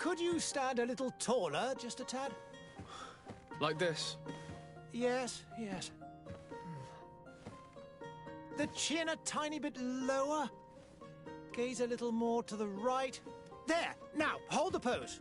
Could you stand a little taller, just a tad? Like this? Yes, yes. The chin a tiny bit lower. Gaze a little more to the right. There! Now, hold the pose.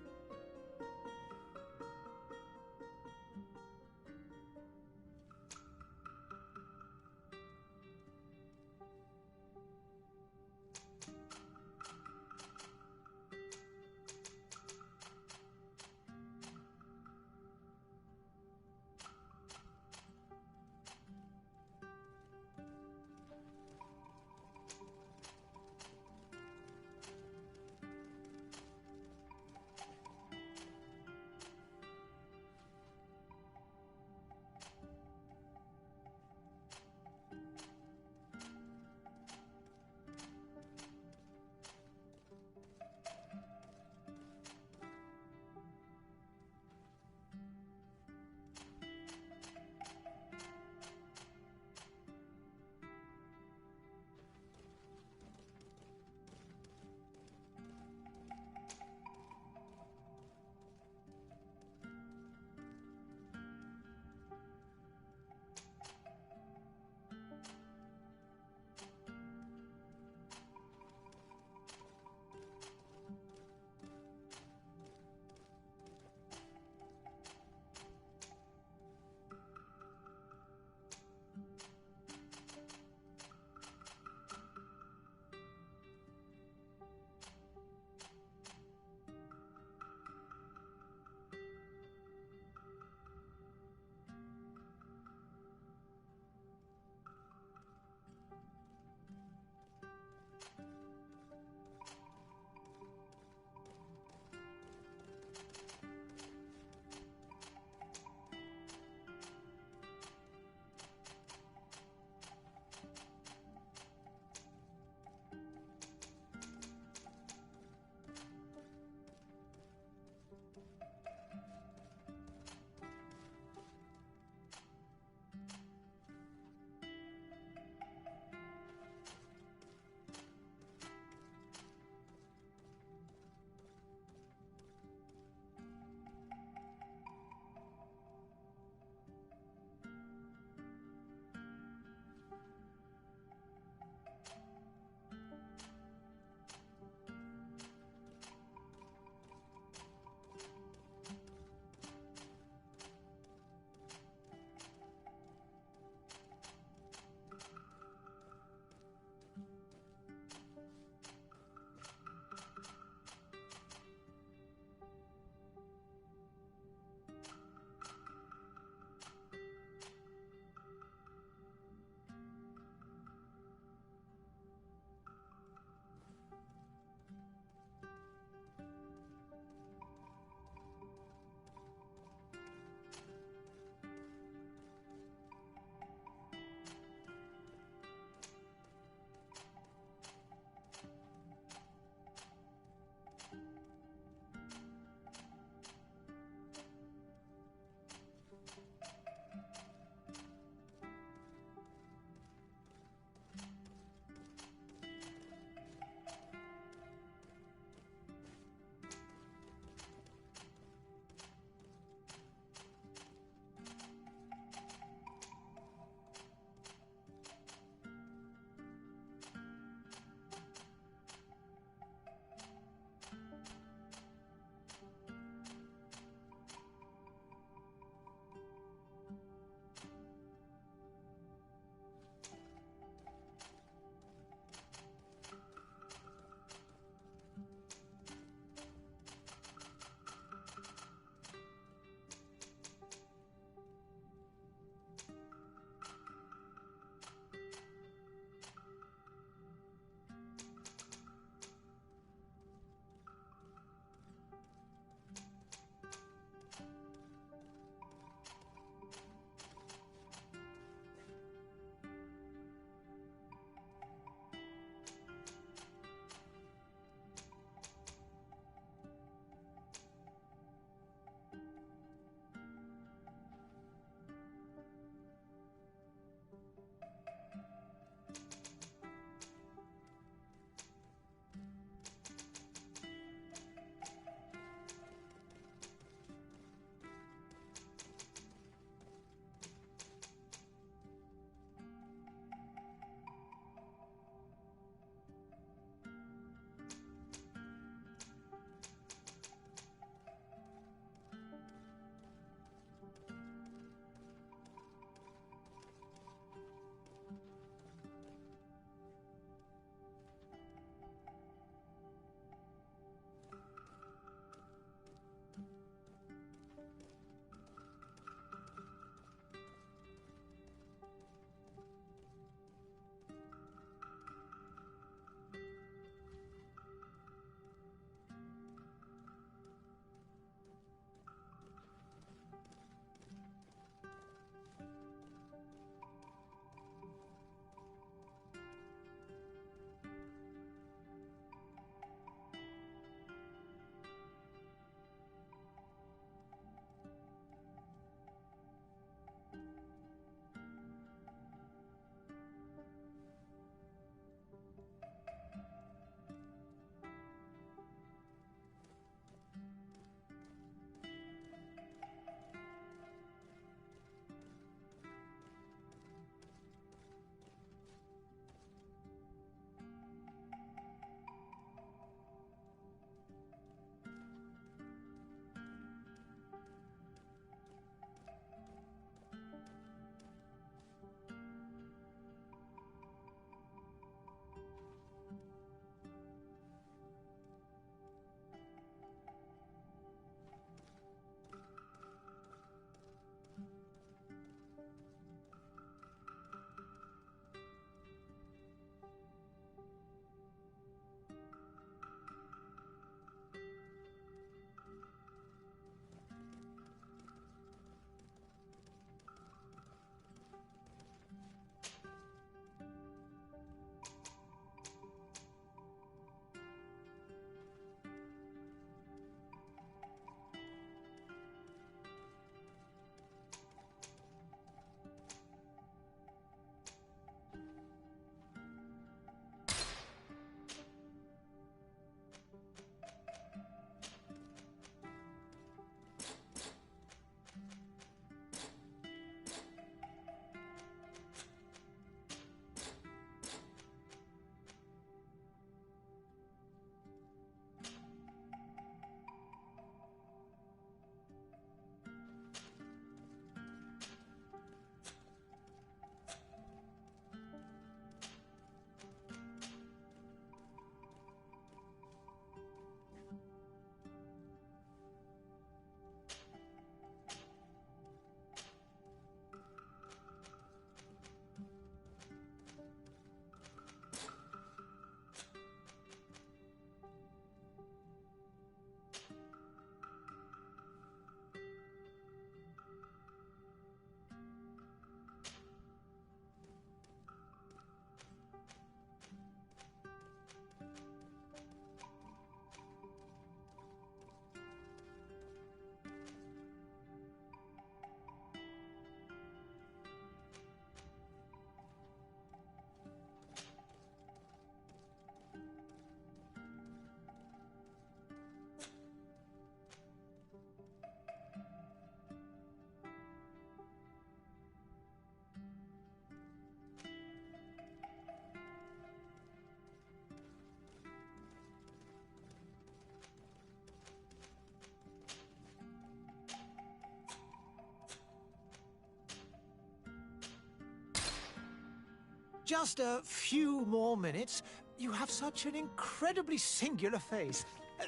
Just a few more minutes. You have such an incredibly singular face.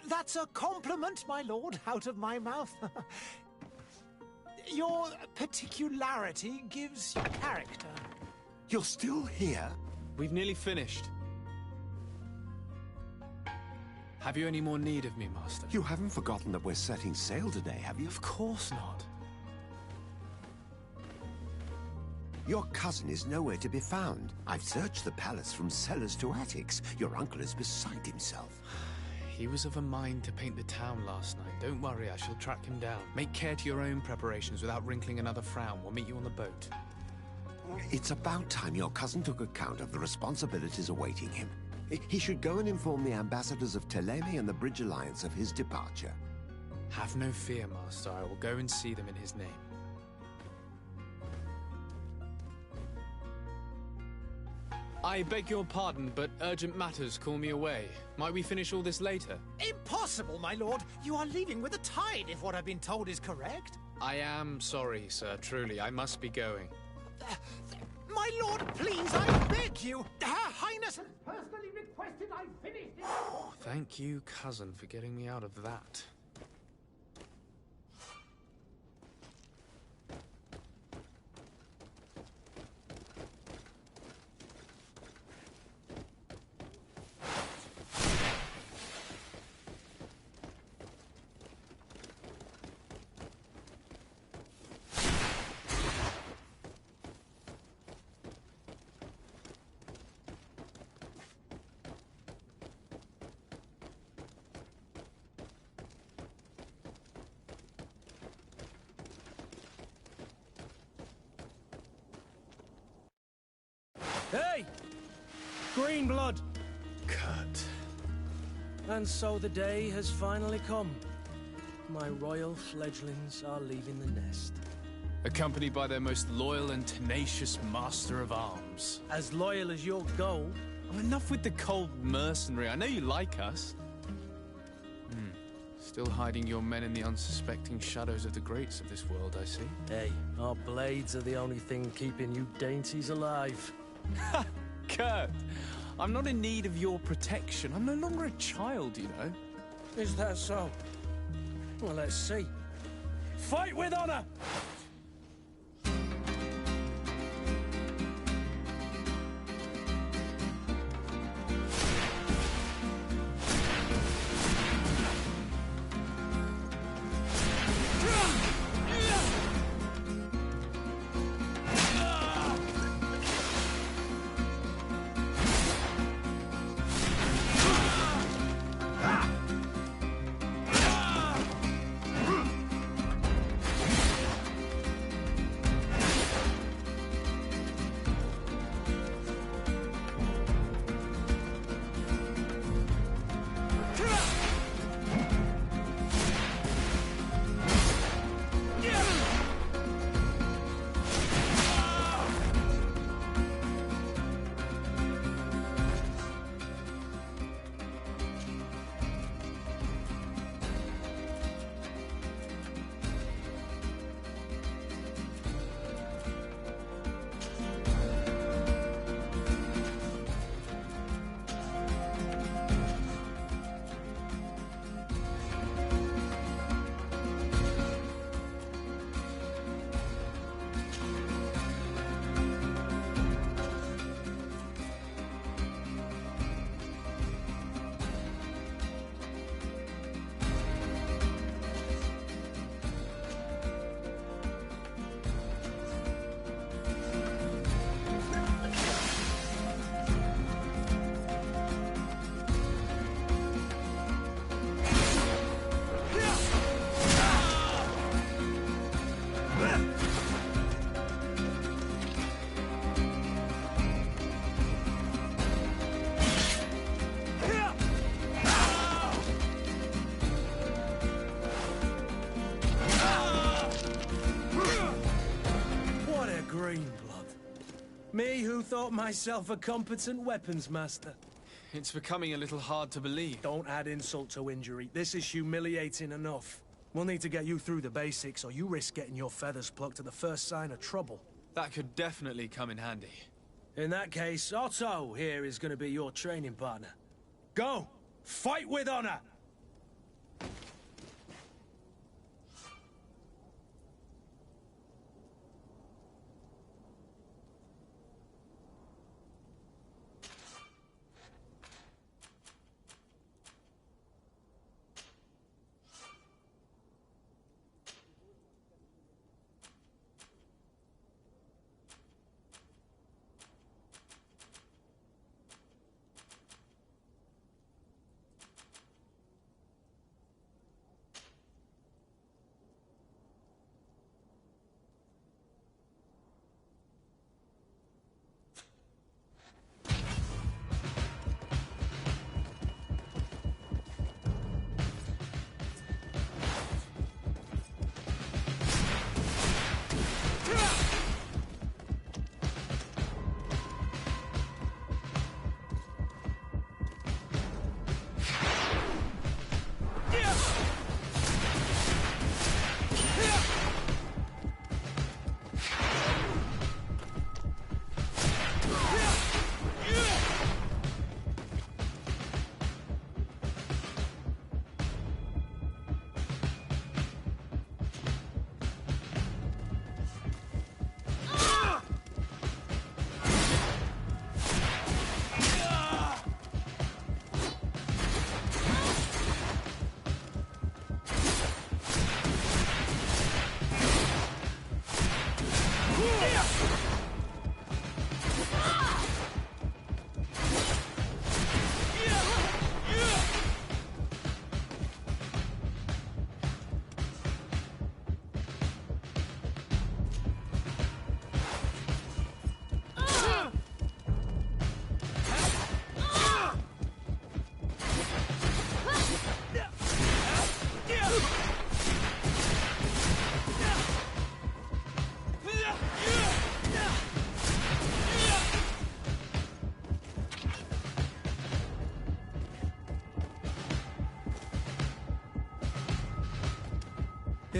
That's a compliment, my lord, out of my mouth. Your particularity gives you character. You're still here? We've nearly finished. Have you any more need of me, Master? You haven't forgotten that we're setting sail today, have you? Of course not. Your cousin is nowhere to be found. I've searched the palace from cellars to attics. Your uncle is beside himself. He was of a mind to paint the town last night. Don't worry, I shall track him down. Make care to your own preparations without wrinkling another frown. We'll meet you on the boat. It's about time your cousin took account of the responsibilities awaiting him. He should go and inform the ambassadors of Teleme and the Bridge Alliance of his departure. Have no fear, Master. I will go and see them in his name. I beg your pardon, but urgent matters call me away. Might we finish all this later? Impossible, my lord. You are leaving with the tide, if what I've been told is correct. I am sorry, sir. Truly, I must be going. My lord, please, I beg you. Her Highness has personally requested I finish this. Oh, thank you, cousin, for getting me out of that. Hey! Green blood! Kurt. And so the day has finally come. My royal fledglings are leaving the nest. Accompanied by their most loyal and tenacious master of arms. As loyal as your gold. Oh, enough with the cold mercenary. I know you like us. Still hiding your men in the unsuspecting shadows of the greats of this world, I see. Hey, our blades are the only thing keeping you dainties alive. Ha! Kurt! I'm not in need of your protection. I'm no longer a child, you know. Is that so? Well, let's see. Fight with honor! Me who thought myself a competent weapons master. It's becoming a little hard to believe. Don't add insult to injury. This is humiliating enough. We'll need to get you through the basics, or you risk getting your feathers plucked at the first sign of trouble. That could definitely come in handy. In that case, Otto here is going to be your training partner. Go! Fight with honor!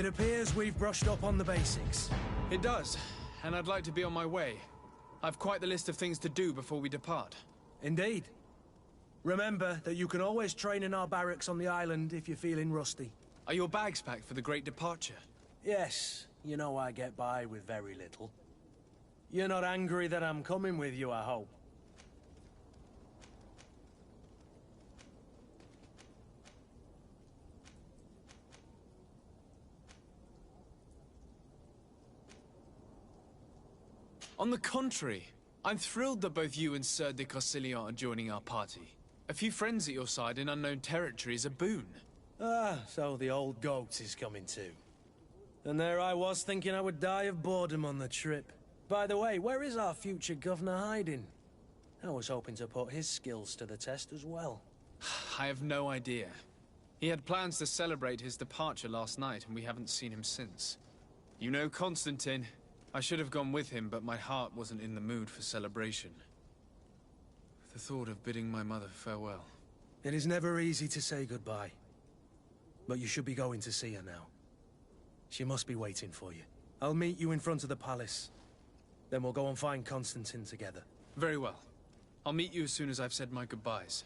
It appears we've brushed up on the basics. It does, and I'd like to be on my way. I've quite the list of things to do before we depart. Indeed. Remember that you can always train in our barracks on the island if you're feeling rusty. Are your bags packed for the great departure? Yes, you know I get by with very little. You're not angry that I'm coming with you, I hope. On the contrary, I'm thrilled that both you and Sir de Cossillon are joining our party. A few friends at your side in unknown territory is a boon. Ah, so the old goat is coming too. And there I was thinking I would die of boredom on the trip. By the way, where is our future governor hiding? I was hoping to put his skills to the test as well. I have no idea. He had plans to celebrate his departure last night, and we haven't seen him since. You know Constantine. I should have gone with him, but my heart wasn't in the mood for celebration. The thought of bidding my mother farewell. It is never easy to say goodbye. But you should be going to see her now. She must be waiting for you. I'll meet you in front of the palace. Then we'll go and find Constantine together. Very well. I'll meet you as soon as I've said my goodbyes.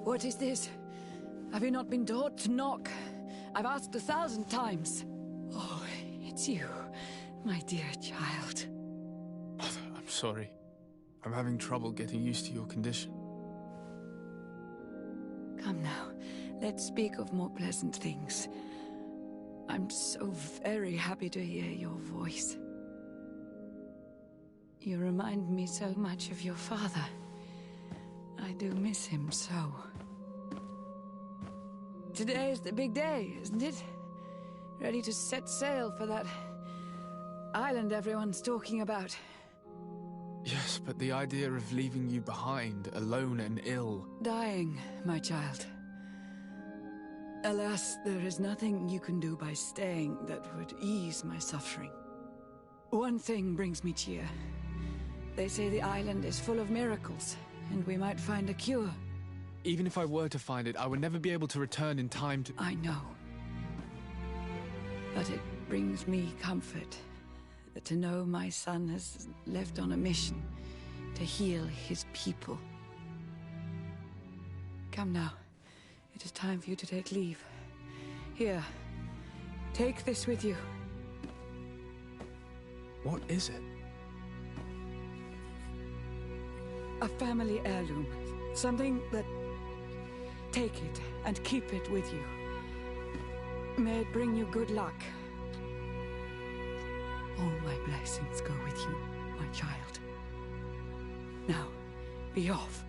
What is this? Have you not been taught to knock? I've asked 1,000 times. Oh, it's you, my dear child. Mother, I'm sorry. I'm having trouble getting used to your condition. Come now, let's speak of more pleasant things. I'm so very happy to hear your voice. You remind me so much of your father. I do miss him so. Today is the big day, isn't it? Ready to set sail for that island everyone's talking about. Yes, but the idea of leaving you behind, alone and ill... Dying, my child. Alas, there is nothing you can do by staying that would ease my suffering. One thing brings me cheer. They say the island is full of miracles, and we might find a cure. Even if I were to find it, I would never be able to return in time to... I know. But it brings me comfort to know my son has left on a mission to heal his people. Come now. It is time for you to take leave. Here, take this with you. What is it? A family heirloom. Something that... Take it and keep it with you. May it bring you good luck. All my blessings go with you, my child. Now, be off.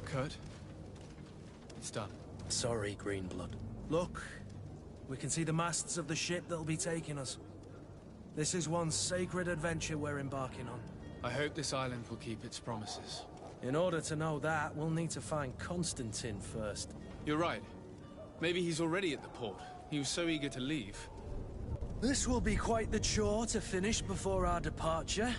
Kurt? It's done. Sorry, Greenblood. Look, we can see the masts of the ship that'll be taking us. This is one sacred adventure we're embarking on. I hope this island will keep its promises. In order to know that, we'll need to find Constantine first. You're right. Maybe he's already at the port. He was so eager to leave. This will be quite the chore to finish before our departure.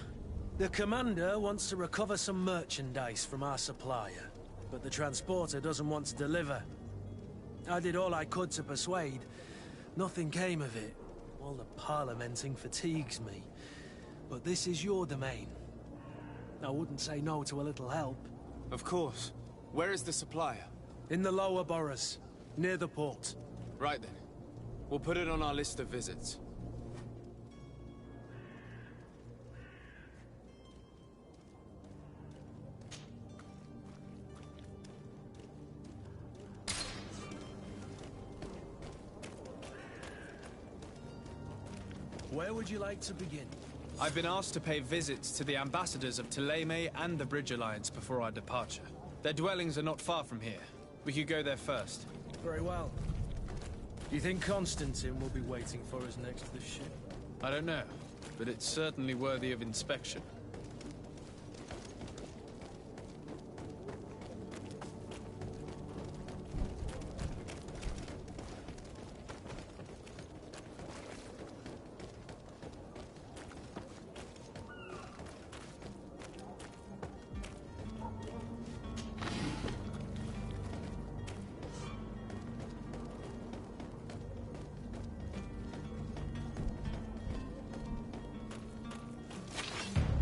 The commander wants to recover some merchandise from our supplier, but the transporter doesn't want to deliver. I did all I could to persuade. Nothing came of it. All the parliamenting fatigues me. But this is your domain. I wouldn't say no to a little help. Of course. Where is the supplier? In the lower boroughs, near the port. Right then. We'll put it on our list of visits. Where would you like to begin? I've been asked to pay visits to the ambassadors of Thélème and the Bridge Alliance before our departure. Their dwellings are not far from here. We could go there first. Very well. Do you think Constantine will be waiting for us next to the ship? I don't know, but it's certainly worthy of inspection.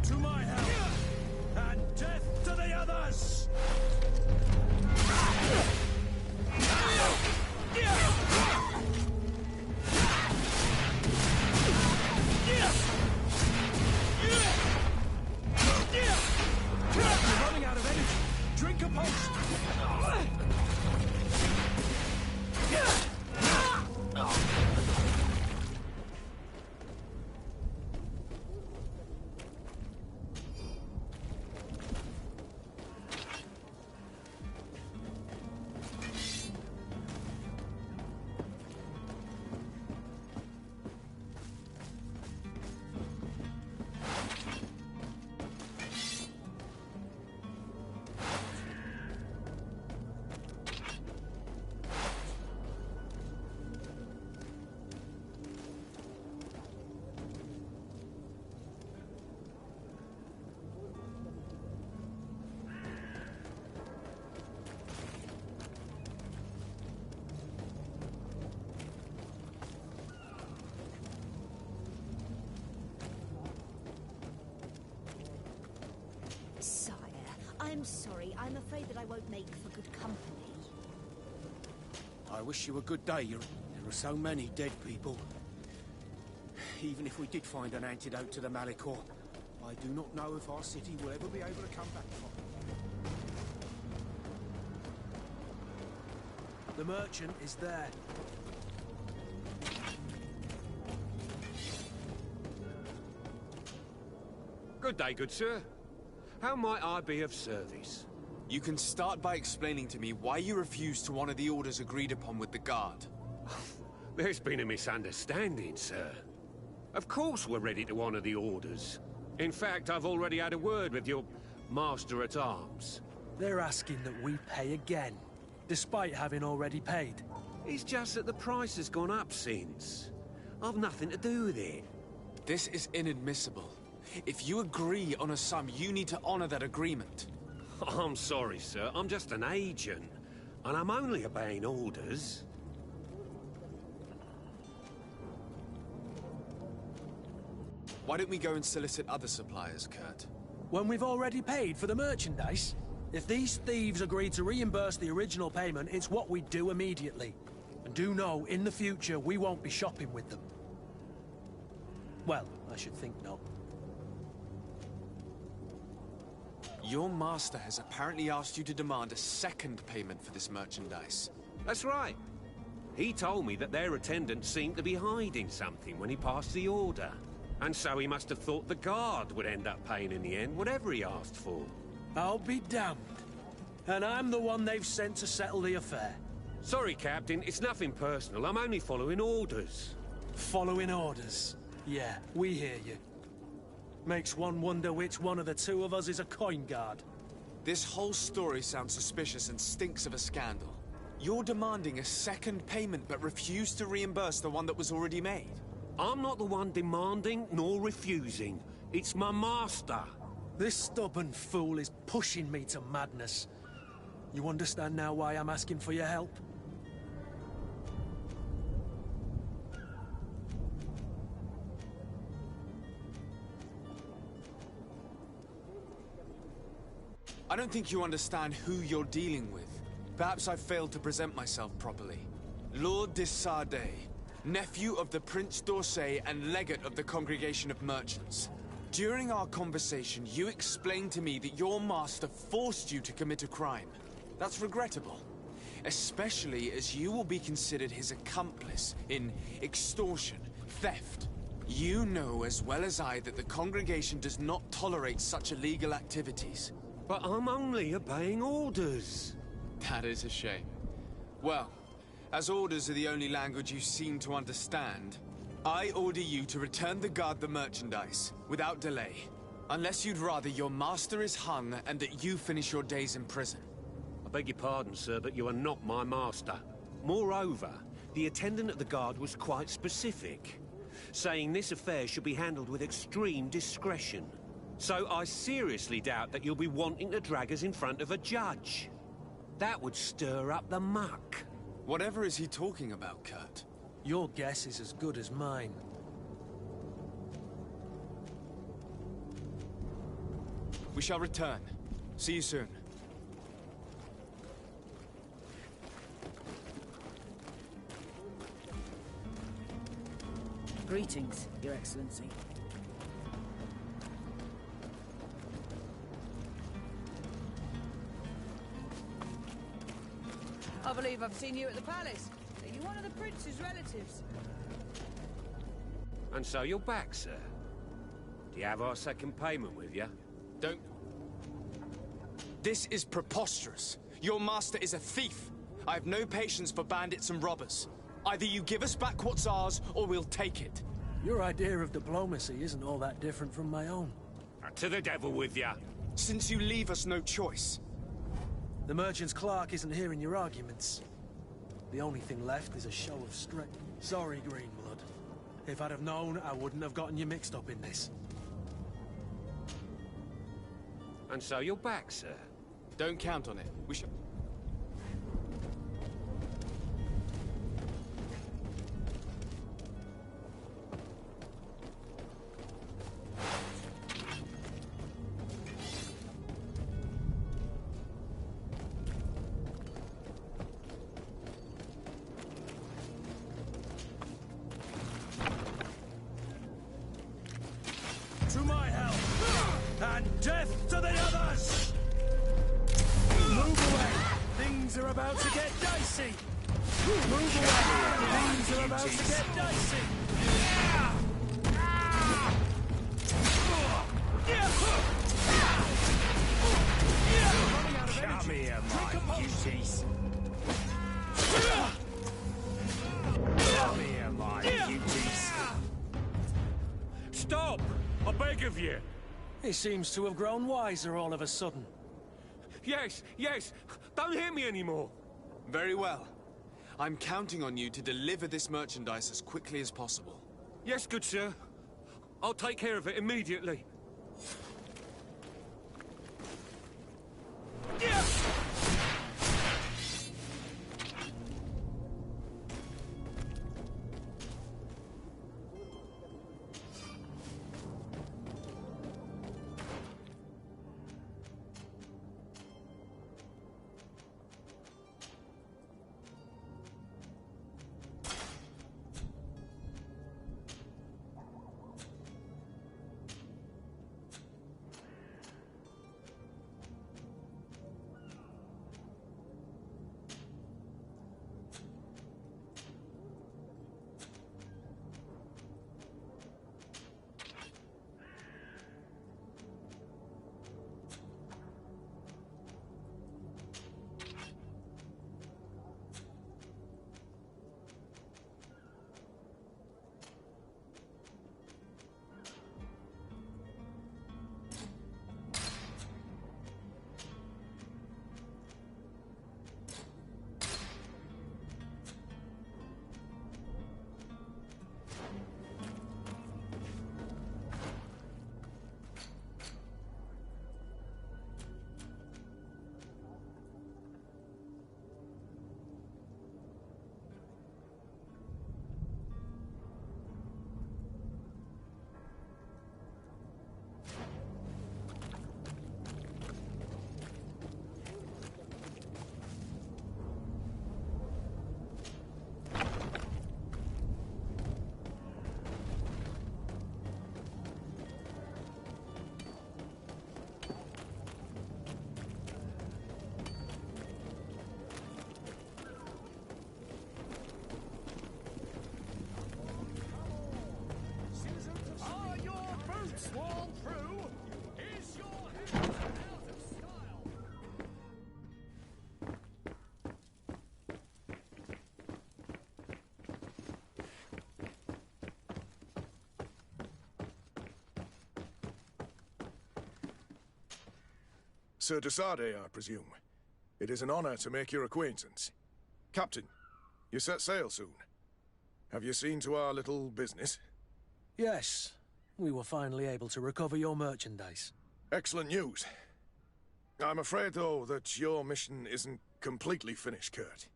To I'm sorry. I'm afraid that I won't make for good company. I wish you a good day. There are so many dead people. Even if we did find an antidote to the Malicor, I do not know if our city will ever be able to come back from it. The merchant is there. Good day, good sir. How might I be of service? You can start by explaining to me why you refused to honor the orders agreed upon with the guard. There's been a misunderstanding, sir. Of course we're ready to honor the orders. In fact, I've already had a word with your master-at-arms. They're asking that we pay again, despite having already paid. It's just that the price has gone up since. I've nothing to do with it. This is inadmissible. If you agree on a sum, you need to honor that agreement. I'm sorry, sir. I'm just an agent. And I'm only obeying orders. Why don't we go and solicit other suppliers, Kurt? When we've already paid for the merchandise? If these thieves agree to reimburse the original payment, it's what we do immediately. And do know, in the future, we won't be shopping with them. Well, I should think not. Your master has apparently asked you to demand a second payment for this merchandise. That's right. He told me that their attendant seemed to be hiding something when he passed the order. And so he must have thought the guard would end up paying in the end, whatever he asked for. I'll be damned. And I'm the one they've sent to settle the affair. Sorry, Captain, it's nothing personal. I'm only following orders. Following orders? Yeah, we hear you. Makes one wonder which one of the two of us is a coin guard. This whole story sounds suspicious and stinks of a scandal. You're demanding a second payment but refuse to reimburse the one that was already made. I'm not the one demanding nor refusing. It's my master. This stubborn fool is pushing me to madness. You understand now why I'm asking for your help? I don't think you understand who you're dealing with. Perhaps I failed to present myself properly. Lord de Sardet, nephew of the Prince d'Orsay and legate of the Congregation of Merchants. During our conversation, you explained to me that your master forced you to commit a crime. That's regrettable, especially as you will be considered his accomplice in extortion, theft. You know as well as I that the Congregation does not tolerate such illegal activities. But I'm only obeying orders. That is a shame. Well, as orders are the only language you seem to understand, I order you to return the guard the merchandise, without delay. Unless you'd rather your master is hung and that you finish your days in prison. I beg your pardon, sir, but you are not my master. Moreover, the attendant at the guard was quite specific, saying this affair should be handled with extreme discretion. So I seriously doubt that you'll be wanting to drag us in front of a judge. That would stir up the muck. Whatever is he talking about, Kurt? Your guess is as good as mine. We shall return. See you soon. Greetings, Your Excellency. I believe I've seen you at the palace. Are you one of the prince's relatives? And so you're back, sir. Do you have our second payment with you? Don't... This is preposterous. Your master is a thief. I have no patience for bandits and robbers. Either you give us back what's ours, or we'll take it. Your idea of diplomacy isn't all that different from my own. To the devil with you. Since you leave us no choice. The merchant's clerk isn't hearing your arguments. The only thing left is a show of strength. Sorry, Greenblood. If I'd have known, I wouldn't have gotten you mixed up in this. And so you're back, sir. Don't count on it. We shall... to my help! And death to the others! Move away! Things are about to get dicey! Move away! Things are about to get dicey! Come here, my beauties. Come here, my beauties. Stop! I beg of you! He seems to have grown wiser all of a sudden. Yes, yes! Don't hit me anymore! Very well. I'm counting on you to deliver this merchandise as quickly as possible. Yes, good sir. I'll take care of it immediately. Sworn through? Is your head out of style? Sir Desade, I presume. It is an honor to make your acquaintance. Captain, you set sail soon. Have you seen to our little business? Yes. We were finally able to recover your merchandise. Excellent news. I'm afraid, though, that your mission isn't completely finished, Kurt.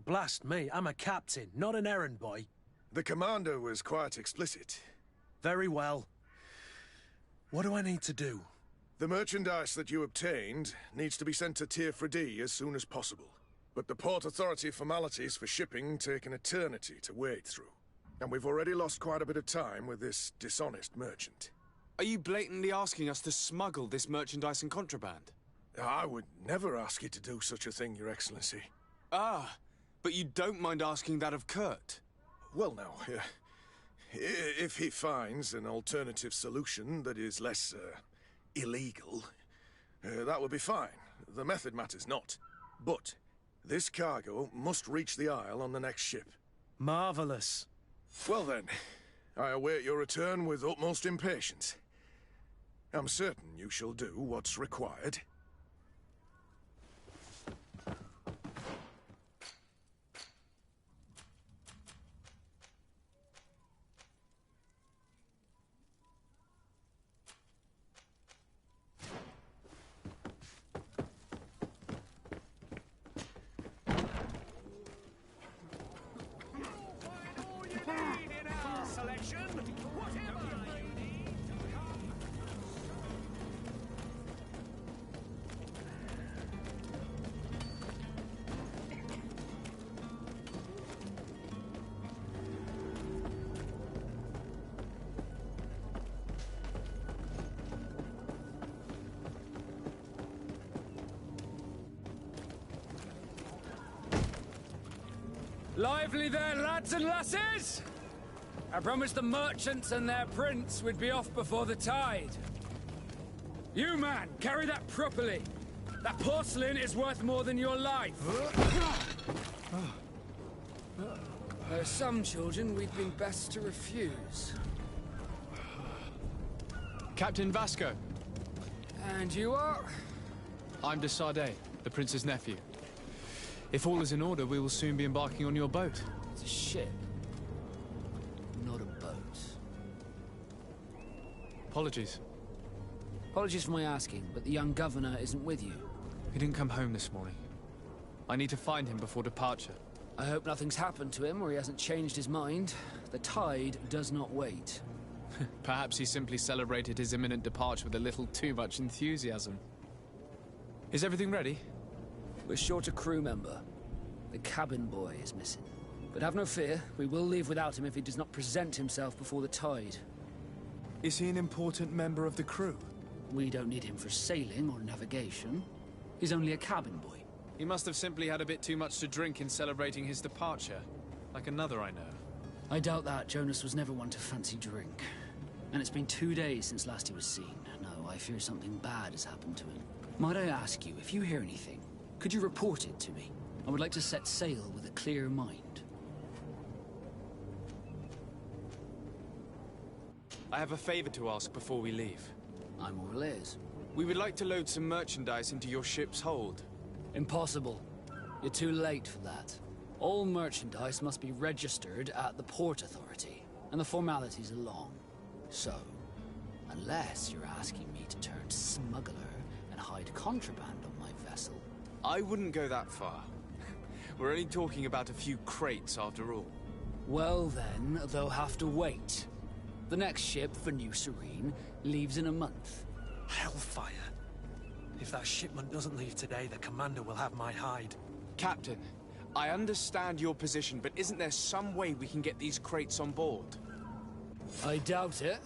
Blast me, I'm a captain, not an errand boy. The commander was quite explicit. Very well. What do I need to do? The merchandise that you obtained needs to be sent to Tier 4D as soon as possible. But the Port Authority formalities for shipping take an eternity to wade through. And we've already lost quite a bit of time with this dishonest merchant. Are you blatantly asking us to smuggle this merchandise and contraband? I would never ask you to do such a thing, Your Excellency. Ah, but you don't mind asking that of Kurt? Well, no. If he finds an alternative solution that is less, illegal, that would be fine. The method matters not. But this cargo must reach the Isle on the next ship. Marvelous. Well then, I await your return with utmost impatience. I'm certain you shall do what's required. Lively there, lads and lasses! I promised the merchants and their prince we'd be off before the tide. You, man, carry that properly. That porcelain is worth more than your life. There are some children we'd been best to refuse. Captain Vasco. And you are? I'm de Sardet, the prince's nephew. If all is in order, we will soon be embarking on your boat. It's a ship, not a boat. Apologies. Apologies for my asking, but the young governor isn't with you. He didn't come home this morning. I need to find him before departure. I hope nothing's happened to him or he hasn't changed his mind. The tide does not wait. Perhaps he simply celebrated his imminent departure with a little too much enthusiasm. Is everything ready? We're short a crew member. The cabin boy is missing. But have no fear, we will leave without him if he does not present himself before the tide. Is he an important member of the crew? We don't need him for sailing or navigation. He's only a cabin boy. He must have simply had a bit too much to drink in celebrating his departure. Like another I know. I doubt that. Jonas was never one to fancy drink. And it's been 2 days since last he was seen. No, I fear something bad has happened to him. Might I ask you, if you hear anything, could you report it to me? I would like to set sail with a clear mind. I have a favor to ask before we leave. I'm all ears. We would like to load some merchandise into your ship's hold. Impossible. You're too late for that. All merchandise must be registered at the Port Authority, and the formalities are long. So, unless you're asking me to turn smuggler and hide contraband on my vessel... I wouldn't go that far. We're only talking about a few crates after all. Well then, they'll have to wait. The next ship for New Serene leaves in a month. Hellfire. If that shipment doesn't leave today, the commander will have my hide. Captain, I understand your position, but isn't there some way we can get these crates on board? I doubt it.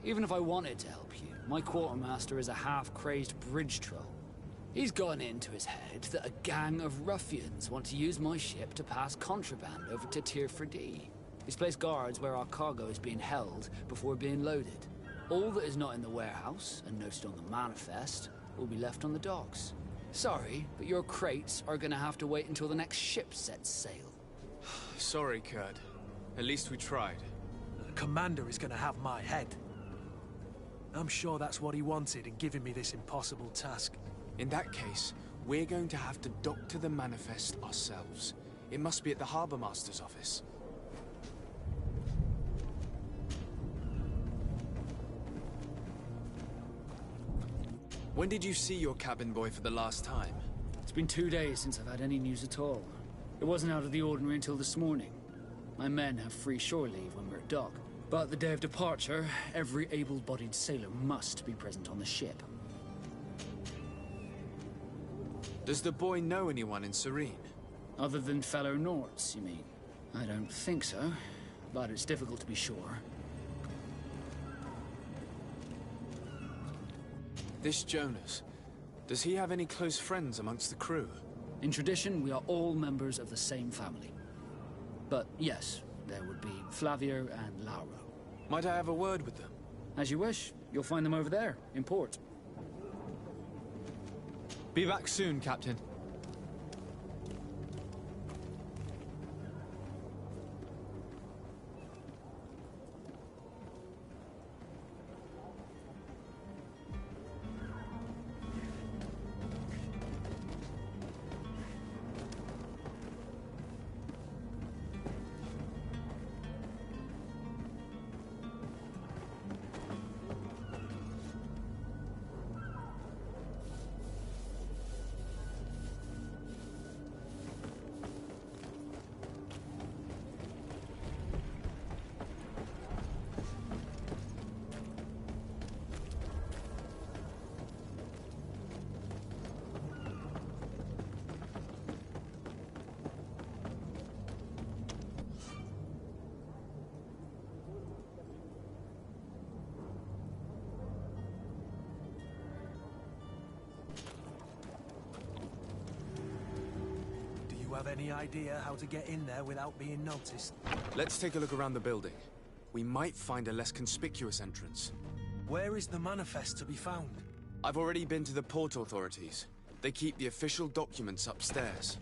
Even if I wanted to help you, my quartermaster is a half-crazed bridge troll. He's gotten into his head that a gang of ruffians want to use my ship to pass contraband over to Tier 4D. He's placed guards where our cargo is being held before being loaded. All that is not in the warehouse, and noted on the manifest, will be left on the docks. Sorry, but your crates are gonna have to wait until the next ship sets sail. Sorry, Kurt. At least we tried. The commander is gonna have my head. I'm sure that's what he wanted in giving me this impossible task. In that case, we're going to have to doctor the manifest ourselves. It must be at the Harbour Master's office. When did you see your cabin boy for the last time? It's been 2 days since I've had any news at all. It wasn't out of the ordinary until this morning. My men have free shore leave when we're at dock. But the day of departure, every able-bodied sailor must be present on the ship. Does the boy know anyone in Serene? Other than fellow Norts, you mean? I don't think so, but it's difficult to be sure. This Jonas, does he have any close friends amongst the crew? In tradition, we are all members of the same family. But yes, there would be Flavio and Lauro. Might I have a word with them? As you wish. You'll find them over there, in port. Be back soon, Captain. have any idea how to get in there without being noticed? Let's take a look around the building. We might find a less conspicuous entrance. Where is the manifest to be found? I've already been to the port authorities. They keep the official documents upstairs.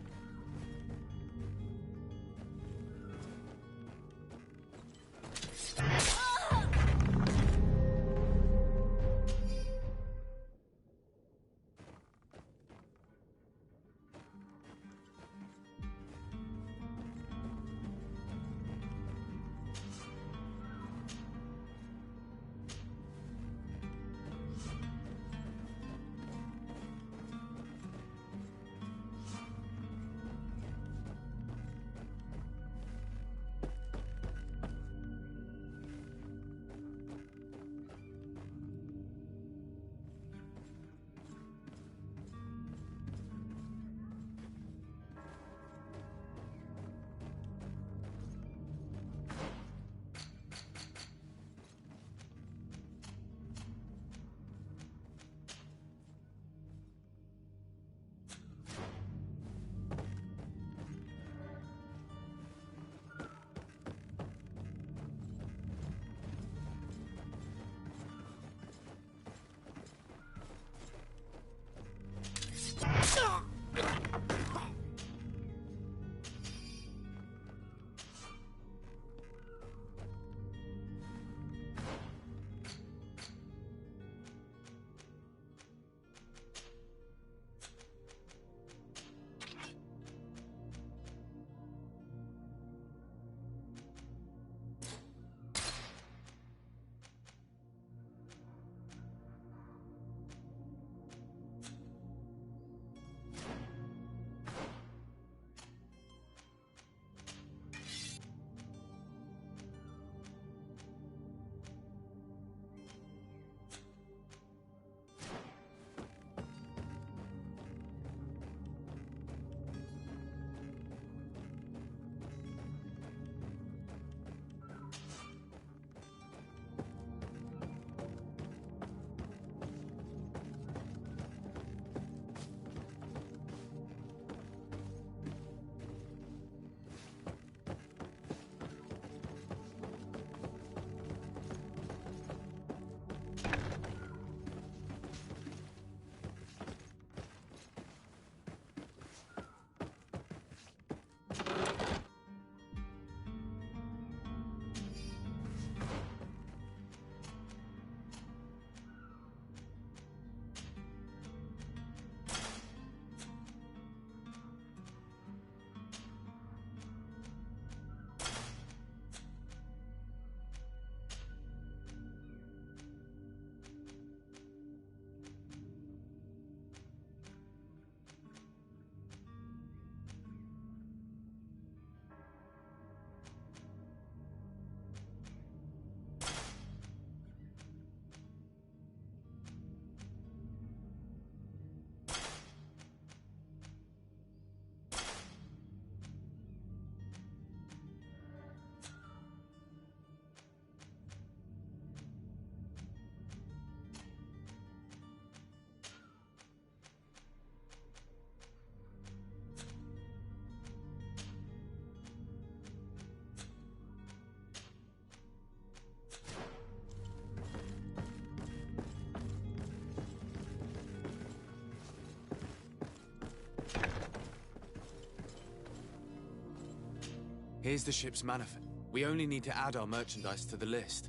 Here's the ship's manifest. We only need to add our merchandise to the list.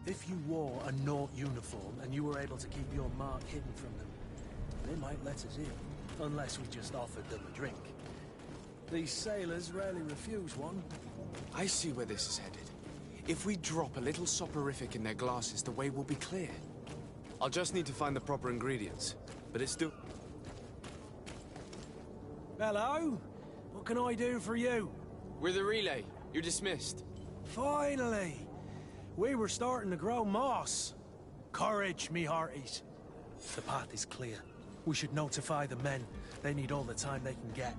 If you wore a Naut uniform and you were able to keep your mark hidden from them, they might let us in, unless we just offered them a drink. These sailors rarely refuse one. I see where this is headed. If we drop a little soporific in their glasses, the way will be clear. I'll just need to find the proper ingredients, but it's still... Hello? What can I do for you? We're the relay. You're dismissed. Finally! We were starting to grow moss. Courage, me hearties. The path is clear. We should notify the men. They need all the time they can get.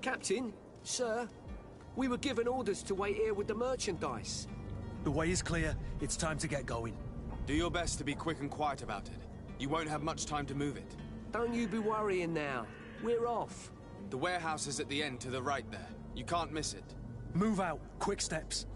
Captain, sir, we were given orders to wait here with the merchandise. The way is clear. It's time to get going. Do your best to be quick and quiet about it. You won't have much time to move it. Don't you be worrying now. We're off. The warehouse is at the end to the right there. You can't miss it. Move out. Quick steps.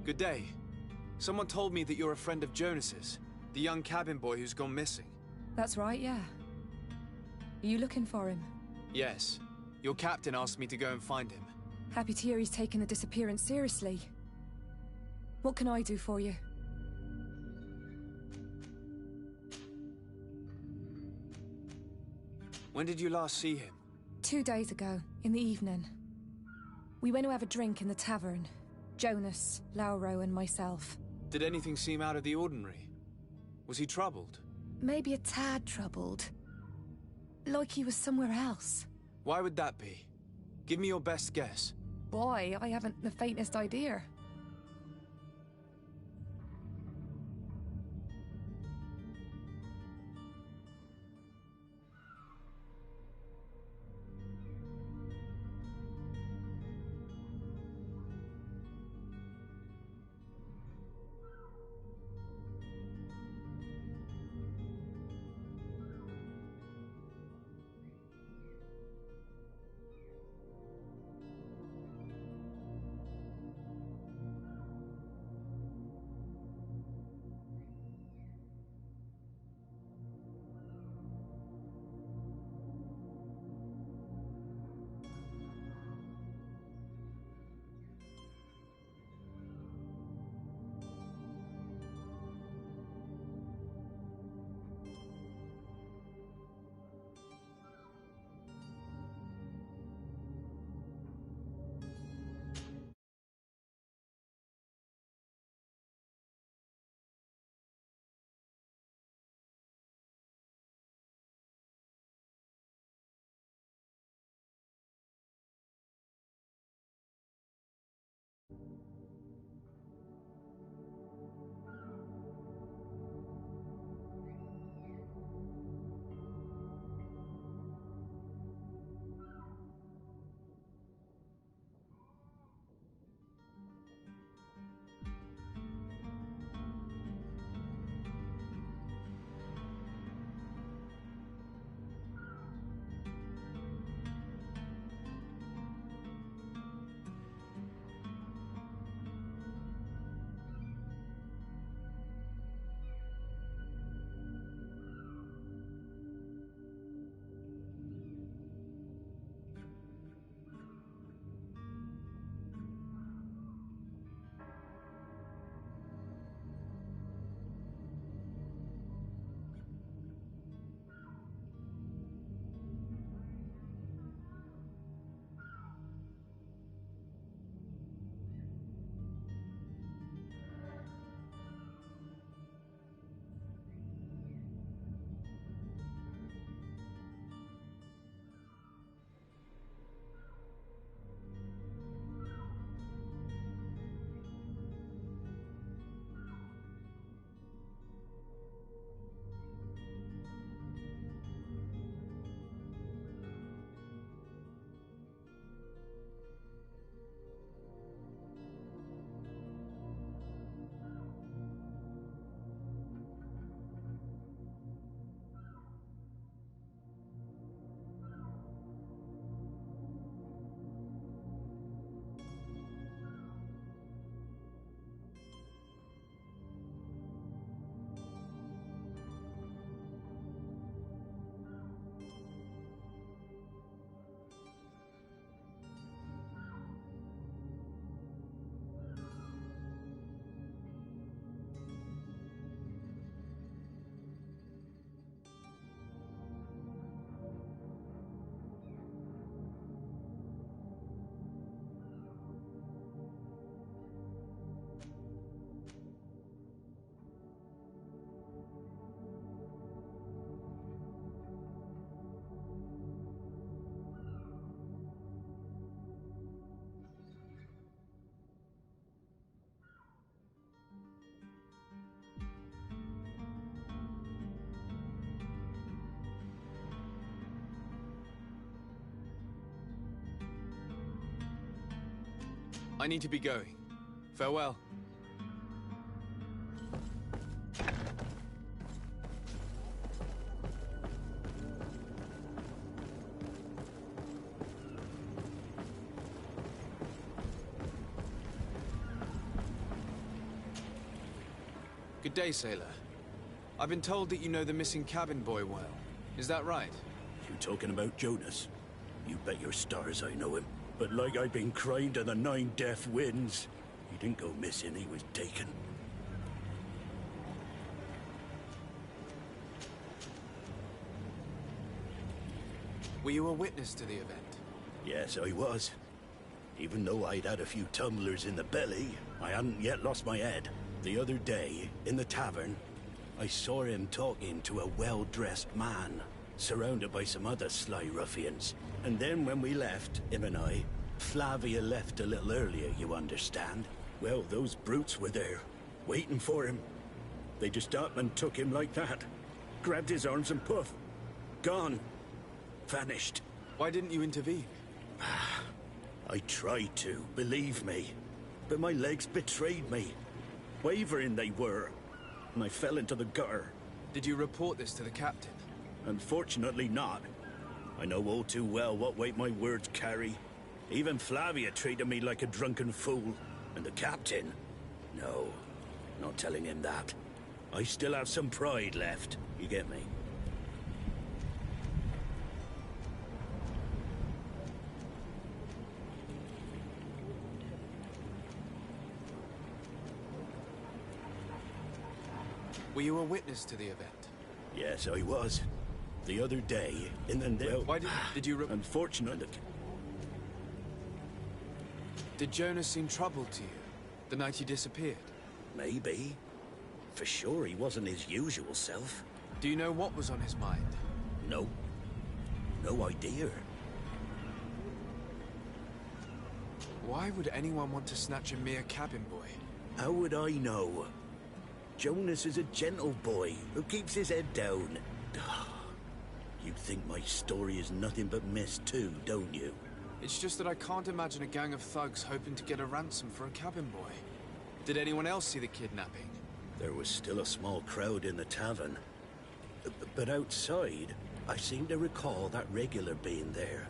Good day. Someone told me that you're a friend of Jonas's, the young cabin boy who's gone missing. That's right, yeah. Are you looking for him? Yes. Your captain asked me to go and find him. Happy to hear he's taken the disappearance seriously. What can I do for you? When did you last see him? 2 days ago, in the evening. We went to have a drink in the tavern. Jonas, Lauro, and myself. Did anything seem out of the ordinary? Was he troubled? Maybe a tad troubled. Like he was somewhere else. Why would that be? Give me your best guess. Boy, I haven't the faintest idea. I need to be going. Farewell. Good day, sailor. I've been told that you know the missing cabin boy well. Is that right? You talking about Jonas? You bet your stars I know him. But like I've been crying to the 9 deaf winds, he didn't go missing, he was taken. Were you a witness to the event? Yes, I was. Even though I'd had a few tumblers in the belly, I hadn't yet lost my head. The other day, in the tavern, I saw him talking to a well-dressed man, surrounded by some other sly ruffians. And then when we left, him and I, Flavia left a little earlier, you understand? Well, those brutes were there, waiting for him. They just up and took him like that. Grabbed his arms and poof. Gone. Vanished. Why didn't you intervene? I tried to, believe me. But my legs betrayed me. Wavering they were. And I fell into the gutter. Did you report this to the captain? Unfortunately not. I know all too well what weight my words carry. Even Flavia treated me like a drunken fool. And the captain? No, not telling him that. I still have some pride left. You get me? Were you a witness to the event? Yes, I was. The other day, well, why did you... Unfortunately... Did Jonas seem troubled to you, the night he disappeared? Maybe. For sure, he wasn't his usual self. Do you know what was on his mind? No. No idea. Why would anyone want to snatch a mere cabin boy? How would I know? Jonas is a gentle boy who keeps his head down. You think my story is nothing but mist too, don't you? It's just that I can't imagine a gang of thugs hoping to get a ransom for a cabin boy. Did anyone else see the kidnapping? There was still a small crowd in the tavern. But outside, I seem to recall that regular being there.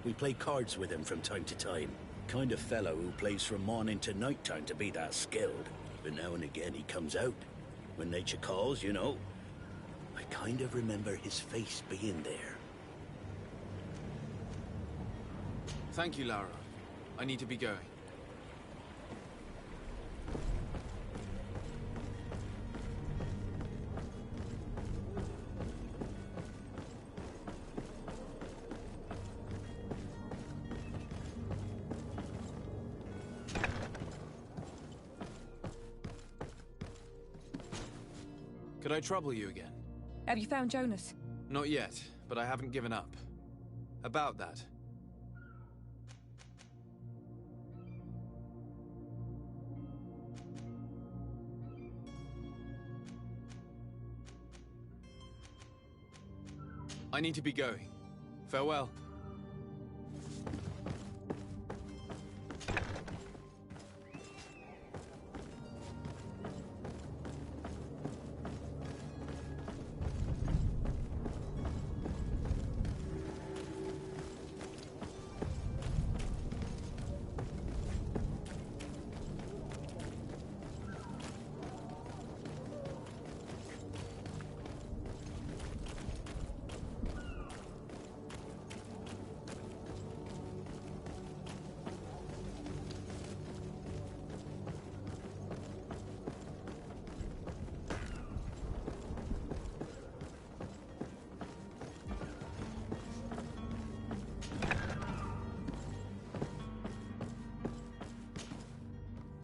We play cards with him from time to time. Kind of fellow who plays from morning to night time to be that skilled. But now and again he comes out. When nature calls, you know. I kind of remember his face being there. Thank you, Lara. I need to be going. Could I trouble you again? Have you found Jonas? Not yet, but I haven't given up. About that. I need to be going. Farewell.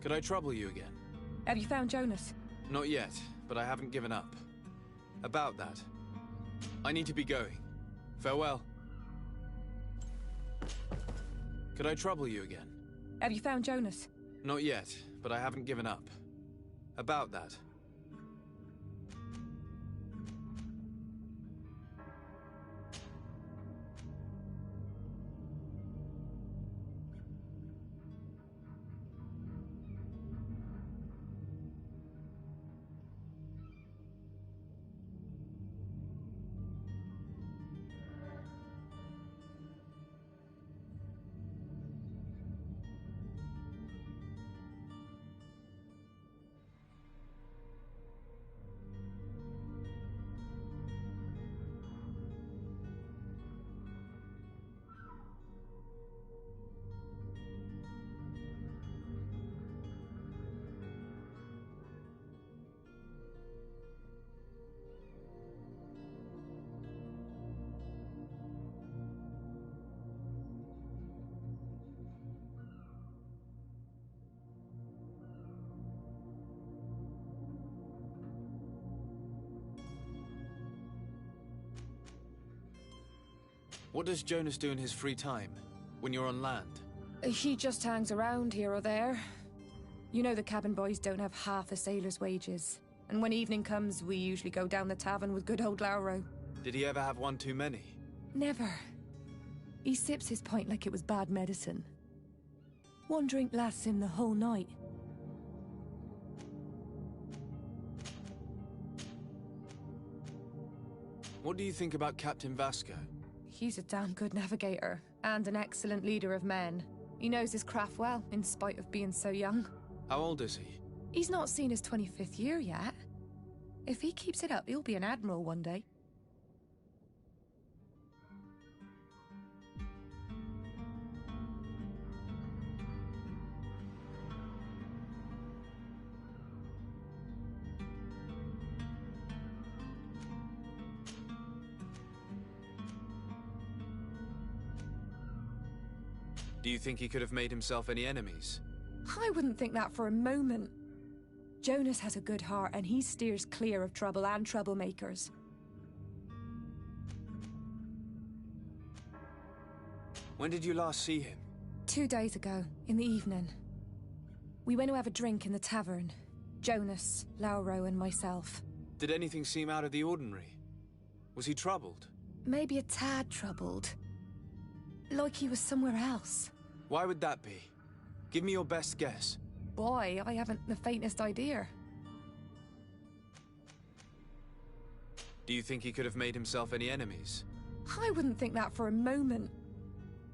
Could I trouble you again? Have you found Jonas? Not yet, but I haven't given up. About that. I need to be going. Farewell. Could I trouble you again? Have you found Jonas? Not yet, but I haven't given up. About that. What does Jonas do in his free time, when you're on land? He just hangs around here or there. You know the cabin boys don't have half a sailor's wages. And when evening comes, we usually go down the tavern with good old Lauro. Did he ever have one too many? Never. He sips his pint like it was bad medicine. One drink lasts him the whole night. What do you think about Captain Vasco? He's a damn good navigator, and an excellent leader of men. He knows his craft well, in spite of being so young. How old is he? He's not seen his 25th year yet. If he keeps it up, he'll be an admiral one day. Do you think he could have made himself any enemies? I wouldn't think that for a moment. Jonas has a good heart and he steers clear of trouble and troublemakers. When did you last see him? 2 days ago, in the evening. We went to have a drink in the tavern. Jonas, Lauro and myself. Did anything seem out of the ordinary? Was he troubled? Maybe a tad troubled. Like he was somewhere else. Why would that be? Give me your best guess. Boy, I haven't the faintest idea. Do you think he could have made himself any enemies? I wouldn't think that for a moment.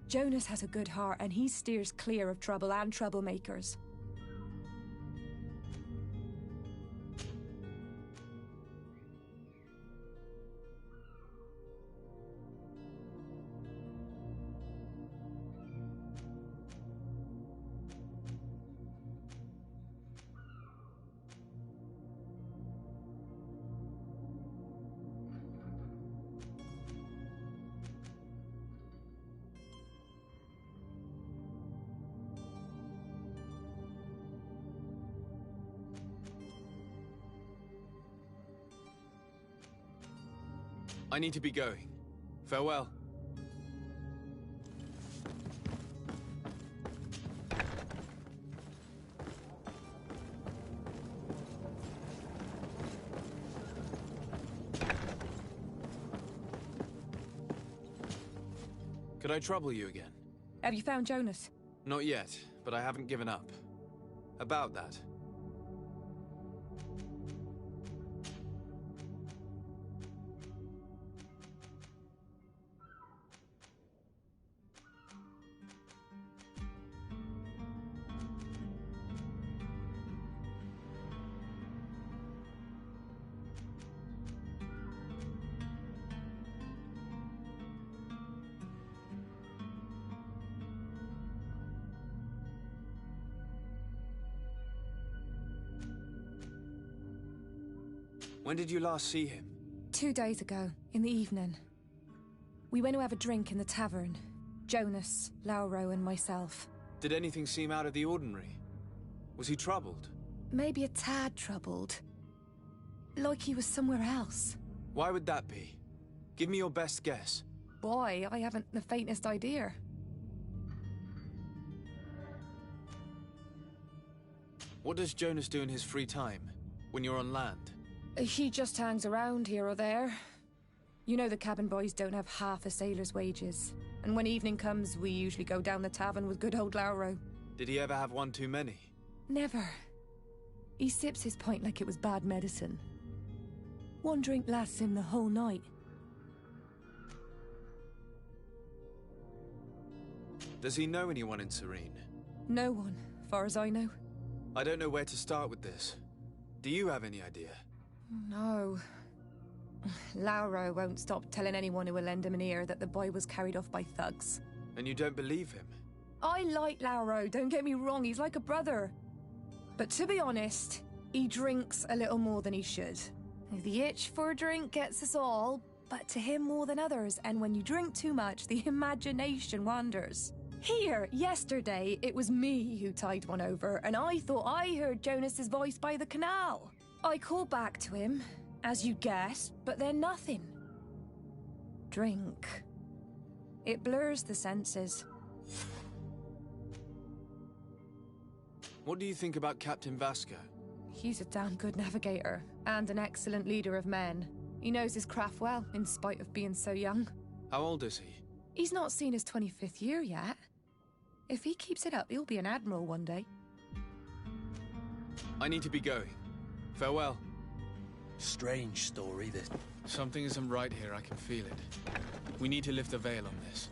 Jonas has a good heart and he steers clear of trouble and troublemakers. I need to be going. Farewell. Could I trouble you again? Have you found Jonas? Not yet, but I haven't given up. About that. When did you last see him? 2 days ago, in the evening. We went to have a drink in the tavern. Jonas, Lauro and myself. Did anything seem out of the ordinary? Was he troubled? Maybe a tad troubled. Like he was somewhere else. Why would that be? Give me your best guess. Boy, I haven't the faintest idea. What does Jonas do in his free time, when you're on land? He just hangs around here or there. You know the cabin boys don't have half a sailor's wages. And when evening comes, we usually go down the tavern with good old Lauro. Did he ever have one too many? Never. He sips his pint like it was bad medicine. One drink lasts him the whole night. Does he know anyone in Serene? No one, far as I know. I don't know where to start with this. Do you have any idea? No. Lauro won't stop telling anyone who will lend him an ear that the boy was carried off by thugs. And you don't believe him? I like Lauro, don't get me wrong, he's like a brother. But to be honest, he drinks a little more than he should. The itch for a drink gets us all, but to him more than others, and when you drink too much, the imagination wanders. Here, yesterday, it was me who tied one over, and I thought I heard Jonas's voice by the canal. I called back to him, as you guessed, but then nothing. Drink. It blurs the senses. What do you think about Captain Vasco? He's a damn good navigator, and an excellent leader of men. He knows his craft well, in spite of being so young. How old is he? He's not seen his 25th year yet. If he keeps it up, he'll be an admiral one day. I need to be going. Farewell. Strange story, this. Something isn't right here, I can feel it. We need to lift the veil on this.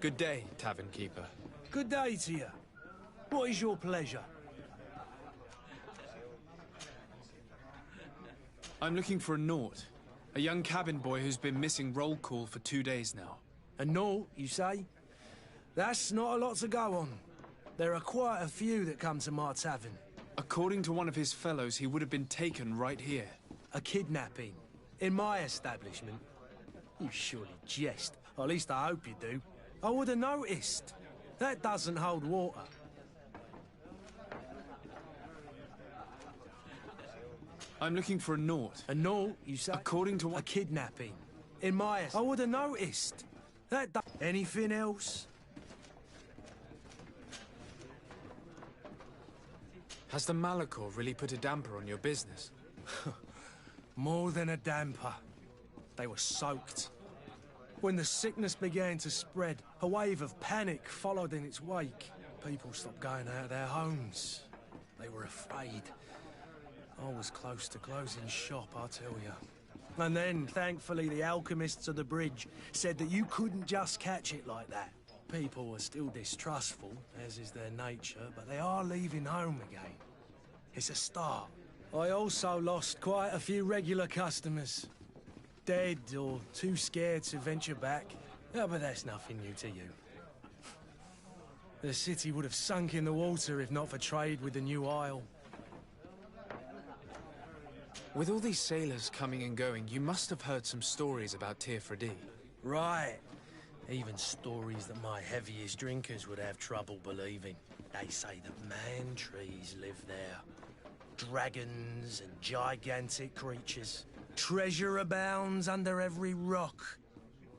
Good day, tavern keeper. Good day to you. What is your pleasure? I'm looking for a Naut. A young cabin boy who's been missing roll call for 2 days now. A Naut, you say? That's not a lot to go on. There are quite a few that come to my tavern. According to one of his fellows, he would have been taken right here. A kidnapping? In my establishment? You surely jest. Or at least I hope you do. I would have noticed. That doesn't hold water. I'm looking for a Naught. A Naught, you say? According to what? A kidnapping. In my... I would have noticed. Anything else? Has the Malachor really put a damper on your business? More than a damper. They were soaked. When the sickness began to spread, a wave of panic followed in its wake. People stopped going out of their homes. They were afraid. I was close to closing shop, I tell you. And then, thankfully, the alchemists of the bridge said that you couldn't just catch it like that. People were still distrustful, as is their nature, but they are leaving home again. It's a start. I also lost quite a few regular customers. Dead or too scared to venture back. Yeah, but that's nothing new to you. The city would have sunk in the water if not for trade with the new isle. With all these sailors coming and going, you must have heard some stories about Tirfredi. Right. Even stories that my heaviest drinkers would have trouble believing. They say that man-trees live there. Dragons and gigantic creatures. Treasure abounds under every rock.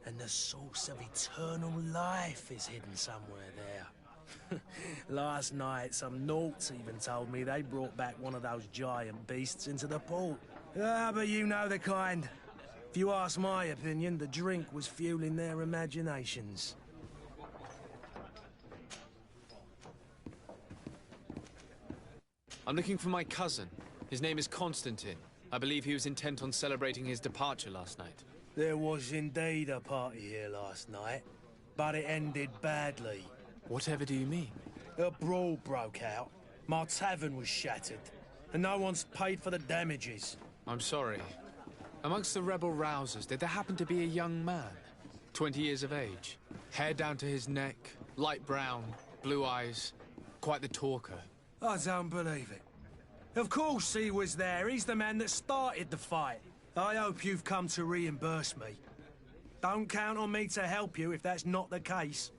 And the source of eternal life is hidden somewhere there. Last night, some Naughts even told me they brought back one of those giant beasts into the port. Ah, but you know the kind. If you ask my opinion, the drink was fueling their imaginations. I'm looking for my cousin. His name is Constantine. I believe he was intent on celebrating his departure last night. There was indeed a party here last night, but it ended badly. Whatever do you mean? A brawl broke out. My tavern was shattered, and no one's paid for the damages. I'm sorry. Amongst the rebel rousers, did there happen to be a young man? 20 years of age. Hair down to his neck, light brown, blue eyes. Quite the talker. I don't believe it. Of course he was there. He's the man that started the fight. I hope you've come to reimburse me. Don't count on me to help you if that's not the case.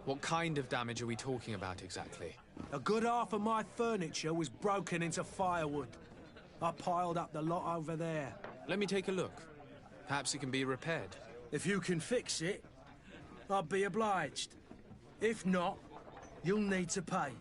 What kind of damage are we talking about exactly? A good half of my furniture was broken into firewood. I piled up the lot over there. Let me take a look. Perhaps it can be repaired. If you can fix it, I'll be obliged. If not, you'll need to pay.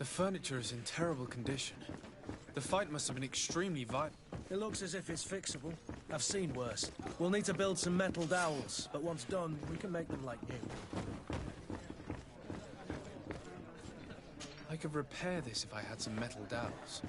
The furniture is in terrible condition. The fight must have been extremely violent. It looks as if it's fixable. I've seen worse. We'll need to build some metal dowels, but once done, we can make them like new. I could repair this if I had some metal dowels.